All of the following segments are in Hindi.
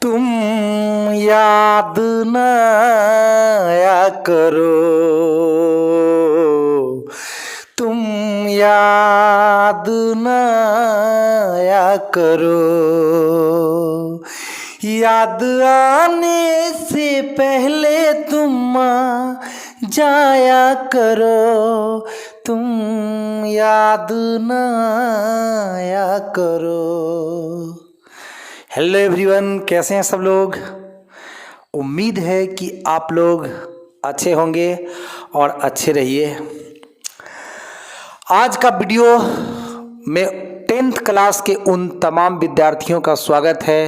तुम याद न आया करो, तुम याद न आया करो, याद आने से पहले तुम आ जाया करो, तुम याद न आया करो। हेलो एवरीवन, कैसे हैं सब लोग। उम्मीद है कि आप लोग अच्छे होंगे और अच्छे रहिए। आज का वीडियो में 10th क्लास के उन तमाम विद्यार्थियों का स्वागत है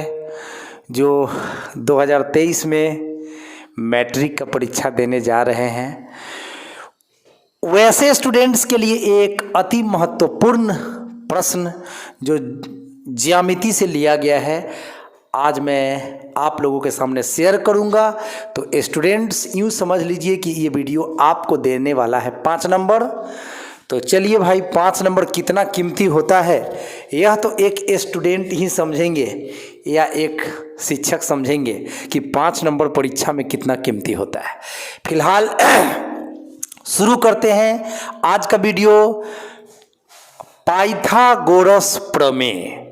जो 2023 में मैट्रिक का परीक्षा देने जा रहे हैं। वैसे स्टूडेंट्स के लिए एक अति महत्वपूर्ण प्रश्न जो ज्यामिति से लिया गया है, आज मैं आप लोगों के सामने शेयर करूंगा। तो स्टूडेंट्स यूं समझ लीजिए कि ये वीडियो आपको देने वाला है 5 नंबर। तो चलिए भाई, 5 नंबर कितना कीमती होता है यह तो एक स्टूडेंट ही समझेंगे या एक शिक्षक समझेंगे कि 5 नंबर परीक्षा में कितना कीमती होता है। फिलहाल शुरू करते हैं आज का वीडियो। पाइथागोरस प्रमेय।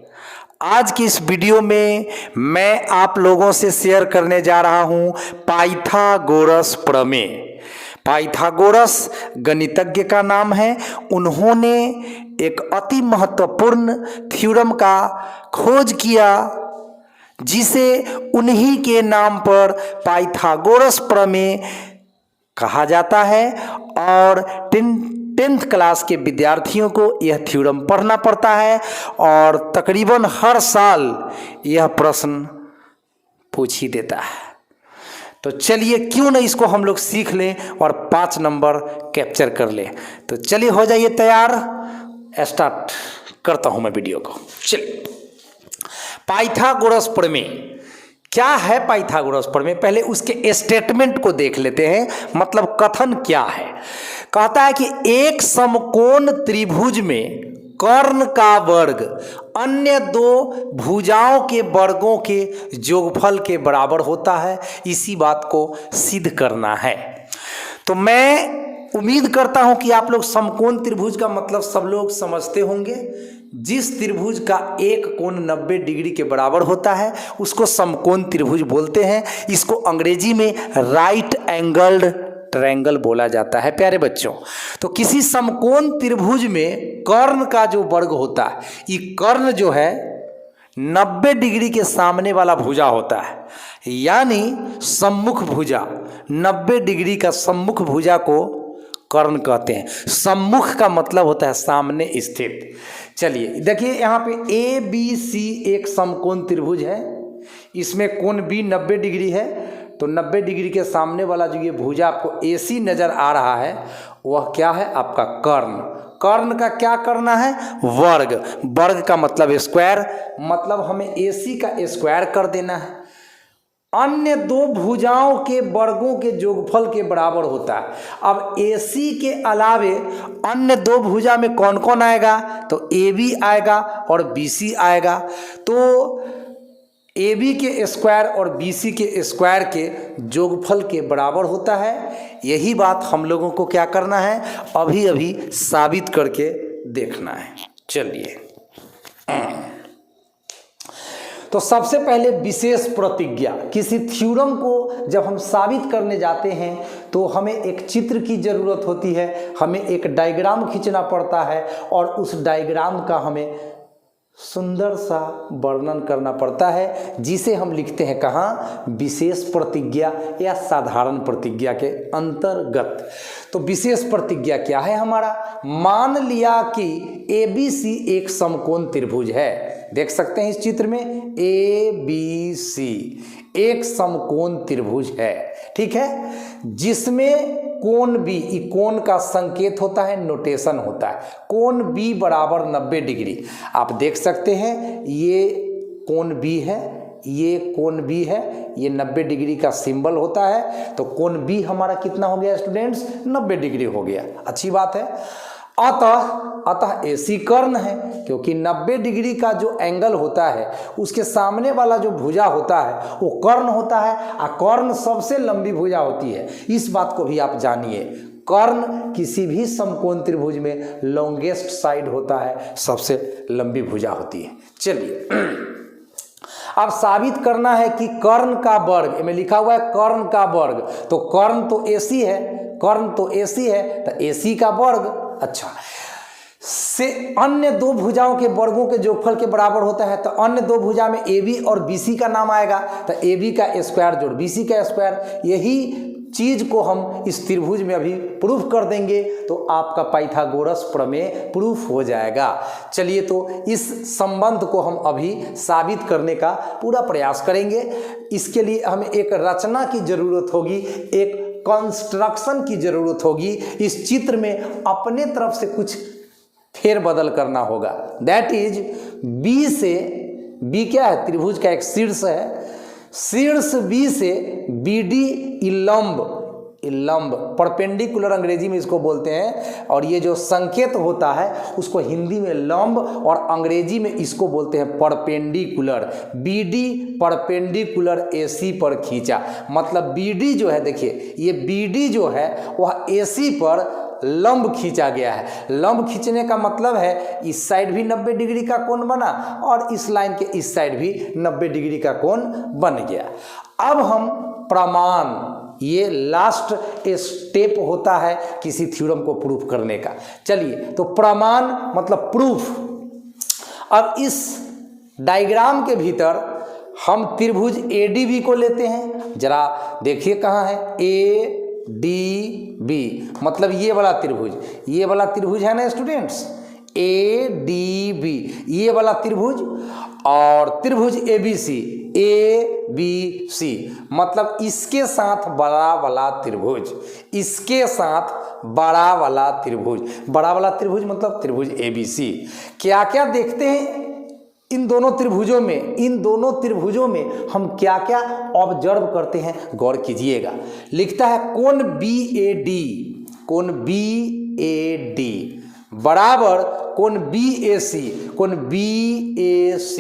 आज की इस वीडियो में मैं आप लोगों से शेयर करने जा रहा हूं पाइथागोरस प्रमेय। पाइथागोरस गणितज्ञ का नाम है। उन्होंने एक अति महत्वपूर्ण थ्योरम का खोज किया जिसे उन्हीं के नाम पर पाइथागोरस प्रमेय कहा जाता है। और 10th क्लास के विद्यार्थियों को यह थ्योरम पढ़ना पड़ता है और तकरीबन हर साल यह प्रश्न पूछ ही देता है। तो चलिए क्यों न इसको हम लोग सीख लें और 5 नंबर कैप्चर कर लें। तो चलिए हो जाइए तैयार, स्टार्ट करता हूं मैं वीडियो को। चलिए, पाइथागोरस प्रमेय क्या है। पाइथागोरस प्रमेय, पहले उसके स्टेटमेंट को देख लेते हैं, मतलब कथन क्या है। कहता है कि एक समकोण त्रिभुज में कर्ण का वर्ग अन्य 2 भुजाओं के वर्गों के योगफल के बराबर होता है। इसी बात को सिद्ध करना है। तो मैं उम्मीद करता हूं कि आप लोग समकोण त्रिभुज का मतलब सब लोग समझते होंगे। जिस त्रिभुज का एक कोण 90 डिग्री के बराबर होता है उसको समकोण त्रिभुज बोलते हैं। इसको अंग्रेजी में राइट एंगल्ड ट्रायंगल बोला जाता है प्यारे बच्चों। तो किसी समकोण त्रिभुज में कर्ण का जो वर्ग होता है, ये कर्ण जो है 90 डिग्री के सामने वाला भुजा होता है, यानी सम्मुख भुजा। 90 डिग्री का सम्मुख भुजा को कर्ण कहते हैं। सम्मुख का मतलब होता है सामने स्थित। चलिए देखिए, यहाँ पे ABC एक समकोण त्रिभुज है। इसमें कोण B 90 डिग्री है। तो 90 डिग्री के सामने वाला जो ये भुजा आपको AC नजर आ रहा है वह क्या है, आपका कर्ण। कर्ण का क्या करना है, वर्ग। वर्ग का मतलब स्क्वायर, मतलब हमें AC का स्क्वायर कर देना है। अन्य 2 भुजाओं के वर्गों के योगफल के बराबर होता है। अब AC के अलावे अन्य 2 भुजा में कौन कौन आएगा, तो AB आएगा और BC आएगा। तो AB के स्क्वायर और BC के स्क्वायर के योगफल के बराबर होता है। यही बात हम लोगों को क्या करना है, अभी अभी साबित करके देखना है। चलिए, तो सबसे पहले विशेष प्रतिज्ञा। किसी थ्योरम को जब हम साबित करने जाते हैं तो हमें एक चित्र की ज़रूरत होती है, हमें एक डायग्राम खींचना पड़ता है और उस डायग्राम का हमें सुंदर सा वर्णन करना पड़ता है, जिसे हम लिखते हैं कहाँ, विशेष प्रतिज्ञा या साधारण प्रतिज्ञा के अंतर्गत। तो विशेष प्रतिज्ञा क्या है हमारा, मान लिया कि ABC एक समकोण त्रिभुज है। देख सकते हैं इस चित्र में ABC एक समकोण त्रिभुज है, ठीक है, जिसमें कोण B, कोण का संकेत होता है, नोटेशन होता है। कोण B बराबर 90 डिग्री। आप देख सकते हैं ये कोण B है, ये कोण B है, ये 90 डिग्री का सिंबल होता है। तो कोण B हमारा कितना हो गया स्टूडेंट्स, 90 डिग्री हो गया। अच्छी बात है। अतः अतः AC कर्ण है, क्योंकि 90 डिग्री का जो एंगल होता है उसके सामने वाला जो भुजा होता है वो कर्ण होता है, और कर्ण सबसे लंबी भुजा होती है। इस बात को भी आप जानिए, कर्ण किसी भी समकोण त्रिभुज में लॉन्गेस्ट साइड होता है, सबसे लंबी भुजा होती है। चलिए अब साबित करना है कि कर्ण का वर्ग, में लिखा हुआ है कर्ण का वर्ग, तो कर्ण तो AC है, कर्ण तो AC है, तो AC का वर्ग अच्छा से अन्य दो भुजाओं के वर्गों के जोगफल के बराबर होता है। तो अन्य दो भुजा में AB और BC का नाम आएगा, तो AB का स्क्वायर जोड़ BC का स्क्वायर, यही चीज को हम इस त्रिभुज में अभी प्रूफ कर देंगे तो आपका पाइथागोरस प्रमेय प्रूफ हो जाएगा। चलिए तो इस संबंध को हम अभी साबित करने का पूरा प्रयास करेंगे। इसके लिए हमें एक रचना की जरूरत होगी, एक कंस्ट्रक्शन की जरूरत होगी। इस चित्र में अपने तरफ से कुछ फेरबदल करना होगा। दैट इज B से, B क्या है, त्रिभुज का एक शीर्ष है, शीर्ष B से BD इलंब परपेंडिकुलर अंग्रेजी में इसको बोलते हैं, और ये जो संकेत होता है उसको हिंदी में लंब और अंग्रेजी में इसको बोलते हैं परपेंडिकुलर। BD परपेंडिकुलर AC पर खींचा, मतलब BD जो है, देखिए ये BD जो है वह AC पर लंब खींचा गया है। लंब खींचने का मतलब है इस साइड भी 90 डिग्री का कोण बना और इस लाइन के इस साइड भी 90 डिग्री का कोण बन गया। अब हम प्रमाण, ये लास्ट स्टेप होता है किसी थ्योरम को प्रूफ करने का। चलिए तो प्रमाण मतलब प्रूफ। अब इस डायग्राम के भीतर हम त्रिभुज ADB को लेते हैं, जरा देखिए कहाँ है, ADB मतलब ये वाला त्रिभुज, ये वाला त्रिभुज है ना स्टूडेंट्स, ADB ये वाला त्रिभुज, और त्रिभुज ABC मतलब इसके साथ बड़ा वाला त्रिभुज, इसके साथ बड़ा वाला त्रिभुज, बड़ा वाला त्रिभुज मतलब त्रिभुज ABC। क्या क्या देखते हैं इन दोनों त्रिभुजों में, इन दोनों त्रिभुजों में हम क्या क्या ऑब्जर्व करते हैं, गौर कीजिएगा। लिखता है कोण BAD, कोण BAD बराबर कोण BAC, कोण BAC।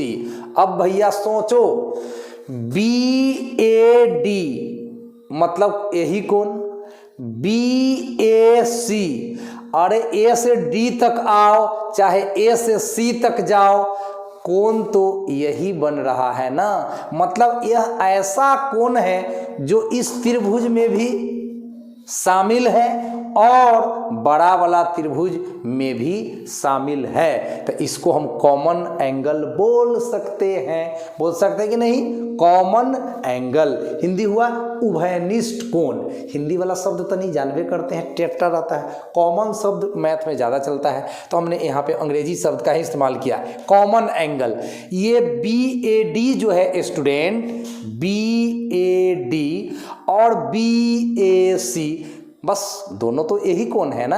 अब भैया सोचो, BAD मतलब यही कोण, BAC, अरे A से D तक आओ चाहे A से C तक जाओ, कोण तो यही बन रहा है ना। मतलब यह ऐसा कोण है जो इस त्रिभुज में भी शामिल है और बड़ा वाला त्रिभुज में भी शामिल है, तो इसको हम कॉमन एंगल बोल सकते हैं। बोल सकते हैं कि नहीं, कॉमन एंगल। हिंदी हुआ उभयनिष्ठ कोण। हिंदी वाला शब्द तो नहीं जानवे करते हैं, टेट्रा रहता है। कॉमन शब्द मैथ में ज़्यादा चलता है तो हमने यहाँ पे अंग्रेजी शब्द का ही इस्तेमाल किया, कॉमन एंगल। ये BAD जो है स्टूडेंट, BAD और BAC, बस दोनों तो यही कोण है ना,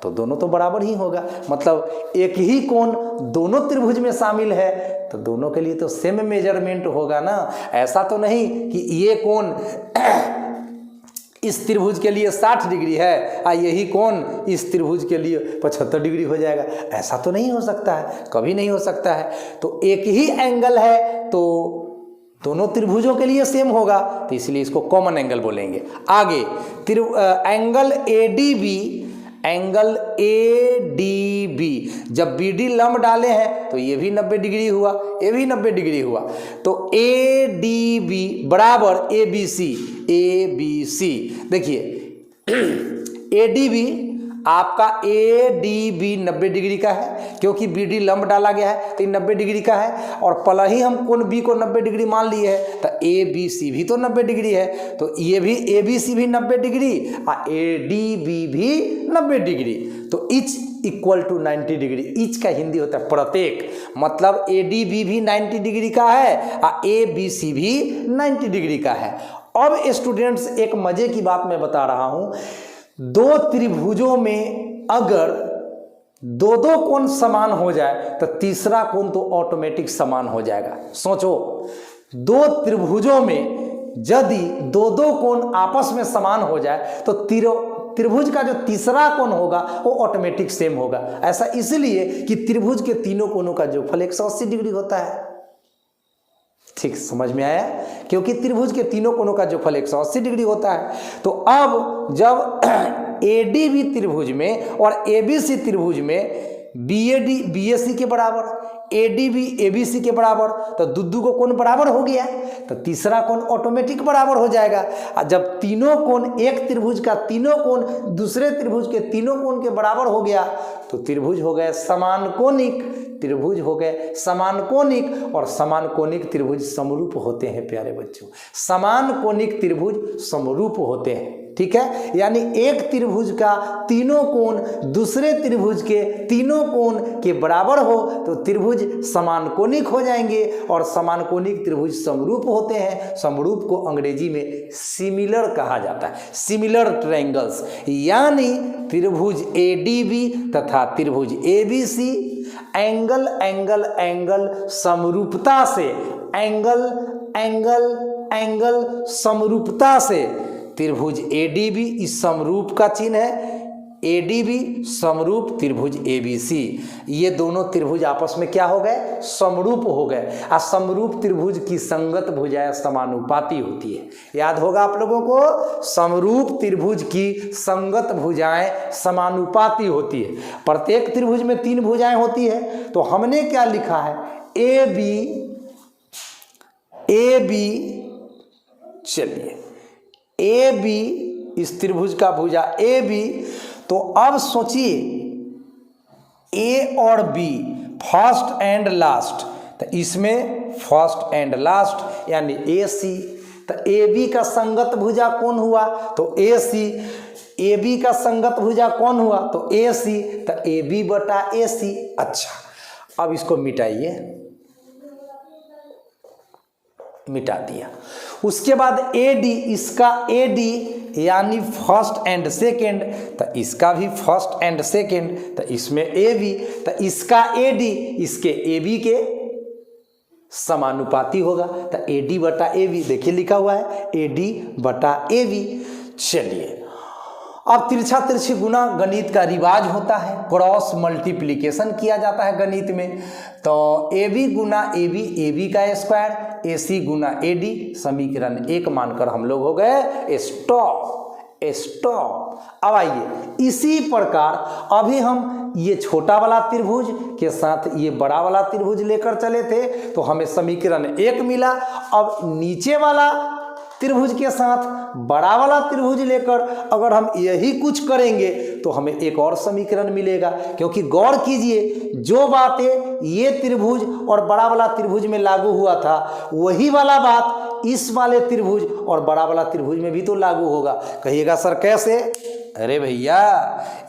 तो दोनों तो बराबर ही होगा। मतलब एक ही कोण दोनों त्रिभुज में शामिल है तो दोनों के लिए तो सेम मेजरमेंट होगा ना। ऐसा तो नहीं कि ये कोण इस त्रिभुज के लिए 60 डिग्री है और यही कोण इस त्रिभुज के लिए 75 डिग्री हो जाएगा, ऐसा तो नहीं हो सकता है, कभी नहीं हो सकता है। तो एक ही एंगल है तो दोनों त्रिभुजों के लिए सेम होगा, तो इसलिए इसको कॉमन एंगल बोलेंगे। आगे एंगल ADB, एंगल ADB जब BD लंब डाले हैं तो ये भी 90 डिग्री हुआ, ये भी 90 डिग्री हुआ, तो ADB बराबर ABC। देखिए ADB आपका ADB 90 डिग्री का है, क्योंकि BD लंब डाला गया है तो 90 डिग्री का है, और पहले ही हम कोण B को 90 डिग्री मान लिए है तो ABC भी तो 90 डिग्री है, तो ये भी ABC भी 90 डिग्री और ADB भी 90 डिग्री, तो इच इक्वल टू 90 डिग्री। इच का हिंदी होता है प्रत्येक, मतलब ADB भी 90 डिग्री का है और ABC भी 90 डिग्री का है। अब स्टूडेंट्स एक मजे की बात मैं बता रहा हूँ, दो त्रिभुजों में अगर दो कोण समान हो जाए तो तीसरा कोण तो ऑटोमेटिक समान हो जाएगा। सोचो, दो त्रिभुजों में यदि दो कोण आपस में समान हो जाए तो त्रिभुज का जो तीसरा कोण होगा वो ऑटोमेटिक सेम होगा। ऐसा इसलिए कि त्रिभुज के तीनों कोणों का जोगफल 180 डिग्री होता है। ठीक समझ में आया? क्योंकि त्रिभुज के तीनों कोणों का जोगफल 180 डिग्री होता है। तो अब जब एडीबी त्रिभुज में और एबीसी त्रिभुज में बीएडी बीएसी के बराबर, एडीबी एबीसी के बराबर, तो दुद्दू को कोण बराबर हो गया, तो तीसरा कोण ऑटोमेटिक बराबर हो जाएगा। और जब तीनों कोण एक त्रिभुज का तीनों कोण दूसरे त्रिभुज के तीनों कोण के बराबर हो गया तो त्रिभुज हो गए समानकोणिक, त्रिभुज हो गए समानकोणिक, और समानकोणिक त्रिभुज समरूप होते हैं प्यारे बच्चों। समानकोणिक त्रिभुज समरूप होते हैं, ठीक है। यानी एक त्रिभुज का तीनों कोण दूसरे त्रिभुज के तीनों कोण के बराबर हो तो त्रिभुज समानकोणिक हो जाएंगे, और समानकोणिक त्रिभुज समरूप होते हैं। समरूप को अंग्रेजी में सिमिलर कहा जाता है, सिमिलर ट्रायंगल्स। यानी त्रिभुज एडीबी तथा त्रिभुज एबीसी एंगल एंगल एंगल समरूपता से, एंगल एंगल एंगल समरूपता से त्रिभुज एडीबी इस समरूप का चिन्ह है, एडीबी समरूप त्रिभुज एबीसी, ये दोनों त्रिभुज आपस में क्या हो गए? समरूप हो गए। और समरूप त्रिभुज की संगत भुजाएं समानुपाती होती है। याद होगा आप लोगों को, समरूप त्रिभुज की संगत भुजाएं समानुपाती होती है। प्रत्येक त्रिभुज में 3 भुजाएं होती है। तो हमने क्या लिखा है? ए बी, चलिए ए बी इस त्रिभुज का भुजा ए बी। तो अब सोचिए ए और बी फर्स्ट एंड लास्ट, तो इसमें फर्स्ट एंड लास्ट यानी ए सी। तो ए बी का संगत भुजा कौन हुआ? तो ए सी। ए बी का संगत भुजा कौन हुआ? तो ए सी। तो ए बी बटा ए सी। अच्छा, अब इसको मिटाइए, मिटा दिया। उसके बाद एडी, इसका एडी यानी फर्स्ट एंड सेकेंड, तो इसका भी फर्स्ट एंड सेकेंड, तो इसमें ए बी, तो इसका एडी इसके ए बी के समानुपाती होगा। तो एडी बटा ए बी, देखिए लिखा हुआ है एडी बटा ए बी। चलिए, अब तिरछा तिरछी गुना गणित का रिवाज होता है, क्रॉस मल्टीप्लिकेशन किया जाता है गणित में। तो ए बी गुना ए बी का स्क्वायर, ए सी गुना ए डी, समीकरण 1 मानकर हम लोग हो गए स्टॉप। अब आइए इसी प्रकार अभी हम ये छोटा वाला त्रिभुज के साथ ये बड़ा वाला त्रिभुज लेकर चले थे, तो हमें समीकरण 1 मिला। अब नीचे वाला त्रिभुज के साथ बड़ा वाला त्रिभुज लेकर अगर हम यही कुछ करेंगे तो हमें एक और समीकरण मिलेगा। क्योंकि गौर कीजिए, जो बातें ये त्रिभुज और बड़ा वाला त्रिभुज में लागू हुआ था वही वाला बात इस वाले त्रिभुज और बड़ा वाला त्रिभुज में भी तो लागू होगा। कहिएगा सर कैसे? अरे भैया,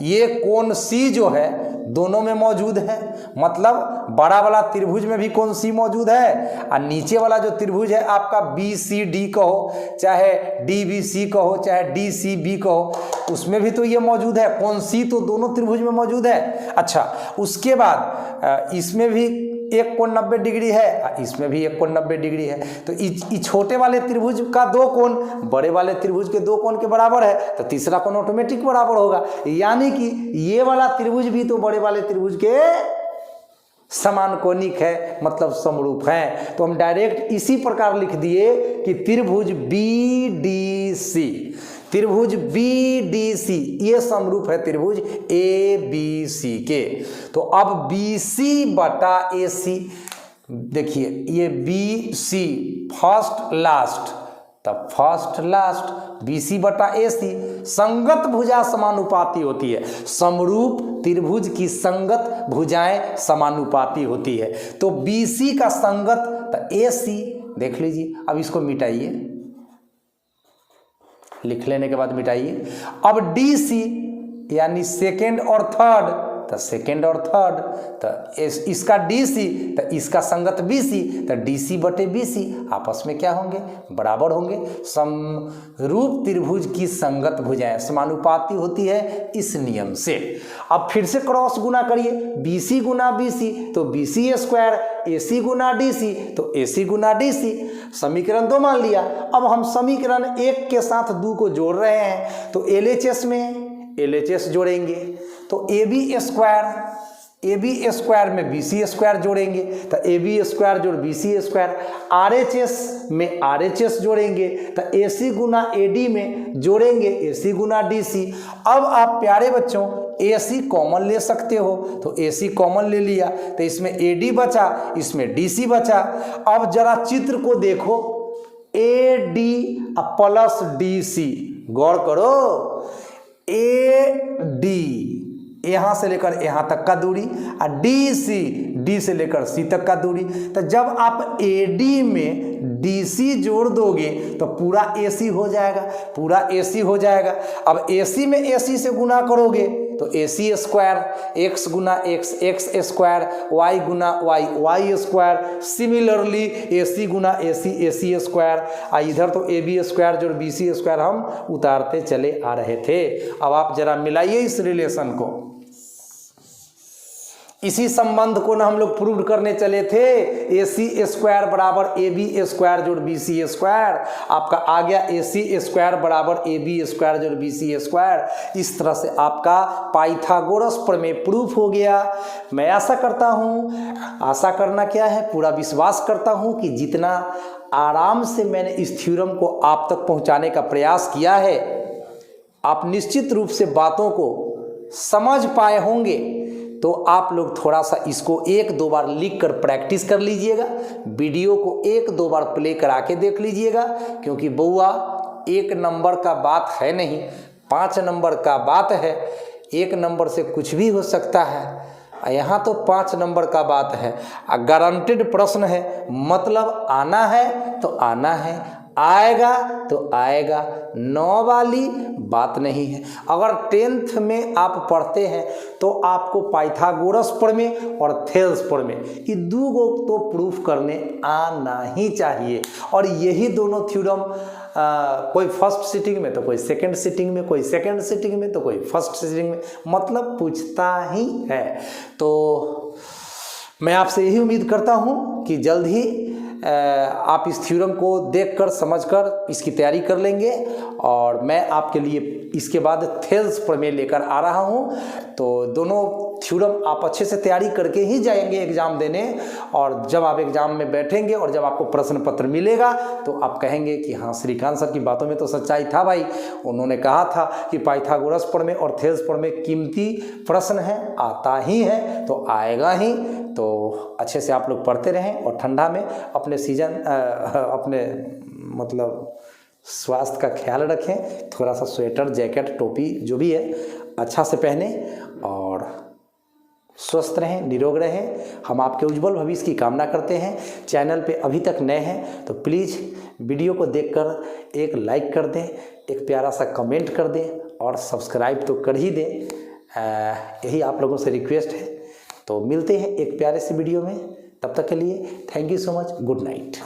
ये कोण सी जो है दोनों में मौजूद है, मतलब बड़ा वाला त्रिभुज में भी कोण सी मौजूद है, और नीचे वाला जो त्रिभुज है आपका बी सी डी कहो, चाहे डी बी सी कहो, चाहे डी सी बी कहो, उसमें भी तो ये मौजूद है। कोण सी तो दोनों त्रिभुज में मौजूद है। अच्छा, उसके बाद इसमें भी एक कोण 90 डिग्री है, इसमें भी एक कोण 90 डिग्री है। तो इस छोटे वाले त्रिभुज का 2 कोण बड़े वाले त्रिभुज के 2 कोण के बराबर है, तो तीसरा कोण ऑटोमेटिक बराबर होगा। यानी कि ये वाला त्रिभुज भी तो बड़े वाले त्रिभुज के समानकोणिक है, मतलब समरूप है। तो हम डायरेक्ट इसी प्रकार लिख दिए कि त्रिभुज बी डी सी, त्रिभुज बी डी सी ये समरूप है त्रिभुज ए बी सी के। तो अब बी सी बटा ए सी, देखिए ये बी सी फर्स्ट लास्ट, तब फर्स्ट लास्ट बी सी बटा ए सी, संगत भुजा समानुपाती होती है। समरूप त्रिभुज की संगत भुजाएं समानुपाती होती है। तो बी सी का संगत तो ए सी, देख लीजिए। अब इसको मिटाइए, लिख लेने के बाद मिटाइए। अब डी सी यानी सेकेंड और थर्ड, तो सेकेंड और थर्ड, तो इसका डी सी तो इसका संगत बी सी, तो डी सी बटे बी सी आपस में क्या होंगे? बराबर होंगे। समरूप त्रिभुज की संगत भुजाएं समानुपाती होती है इस नियम से। अब फिर से क्रॉस गुना करिए, बी सी गुना बी सी तो B C square, A C Guna D C तो ए सी गुना डी सी। समीकरण 2 मान लिया। अब हम समीकरण 1 के साथ 2 को जोड़ रहे हैं, तो LHS में LHS जोड़ेंगे तो AB स्क्वायर में BC स्क्वायर जोड़ेंगे तो AB स्क्वायर जोड़ BC स्क्वायर, RHS में RHS जोड़ेंगे तो AC गुना AD में जोड़ेंगे AC गुना DC। अब आप प्यारे बच्चों AC कॉमन ले सकते हो तो AC कॉमन ले लिया तो इसमें AD बचा, इसमें DC बचा। अब जरा चित्र को देखो, AD प्लस DC, गौर करो, AD यहाँ से लेकर यहाँ तक का दूरी और DC D से लेकर C तक का दूरी। तो जब आप AD में DC जोड़ दोगे तो पूरा AC हो जाएगा, पूरा AC हो जाएगा। अब AC में AC से गुना करोगे तो AC स्क्वायर, X गुना X X स्क्वायर, Y गुना Y Y square, similarly AC गुना AC AC स्क्वायर। इधर तो AB स्क्वायर जोड़ BC स्क्वायर हम उतारते चले आ रहे थे। अब आप जरा मिलाइए इस रिलेशन को, इसी संबंध को ना हम लोग प्रूव करने चले थे। AC स्क्वायर बराबर AB स्क्वायर जोड़ BC स्क्वायर, आपका आ गया AC स्क्वायर बराबर AB स्क्वायर जोड़ BC स्क्वायर। इस तरह से आपका पाइथागोरस प्रमेय प्रूफ हो गया। मैं आशा करता हूँ, आशा करना क्या है, पूरा विश्वास करता हूँ कि जितना आराम से मैंने इस थ्योरम को आप तक पहुँचाने का प्रयास किया है, आप निश्चित रूप से बातों को समझ पाए होंगे। तो आप लोग थोड़ा सा इसको 1-2 बार लिख कर प्रैक्टिस कर लीजिएगा, वीडियो को 1-2 बार प्ले करा के देख लीजिएगा, क्योंकि बउआ 1 नंबर का बात है नहीं, 5 नंबर का बात है। 1 नंबर से कुछ भी हो सकता है, यहाँ तो 5 नंबर का बात है। गारंटेड प्रश्न है, मतलब आना है तो आना है, आएगा तो आएगा, 9 वाली बात नहीं है। अगर 10th में आप पढ़ते हैं तो आपको पाइथागोरस प्रमेय और थेल्स प्रमेय ये 2 को तो प्रूफ करने आना ही चाहिए। और यही दोनों थ्योरम कोई फर्स्ट सिटिंग में तो कोई सेकंड सिटिंग में, कोई सेकंड सिटिंग में तो कोई फर्स्ट सिटिंग में, मतलब पूछता ही है। तो मैं आपसे यही उम्मीद करता हूँ कि जल्द ही आप इस थ्योरम को देखकर समझकर इसकी तैयारी कर लेंगे। और मैं आपके लिए इसके बाद थेल्स प्रमेय लेकर आ रहा हूं। तो दोनों थ्योरम आप अच्छे से तैयारी करके ही जाएंगे एग्ज़ाम देने, और जब आप एग्ज़ाम में बैठेंगे और जब आपको प्रश्न पत्र मिलेगा तो आप कहेंगे कि हाँ, श्रीकांत सर की बातों में तो सच्चाई था भाई, उन्होंने कहा था कि पाइथागोरस प्रमेय और थेल्स प्रमेय कीमती प्रश्न है, आता ही है तो आएगा ही। तो अच्छे से आप लोग पढ़ते रहें और ठंडा में अपने अपने मतलब स्वास्थ्य का ख्याल रखें। थोड़ा सा स्वेटर, जैकेट, टोपी जो भी है अच्छा से पहने और स्वस्थ रहें, निरोग रहें। हम आपके उज्जवल भविष्य की कामना करते हैं। चैनल पे अभी तक नए हैं तो प्लीज़ वीडियो को देखकर एक लाइक कर दें, एक प्यारा सा कमेंट कर दें और सब्सक्राइब तो कर ही दें। यही आप लोगों से रिक्वेस्ट है। तो मिलते हैं एक प्यारे से वीडियो में, तब तक के लिए thank you so much, good night.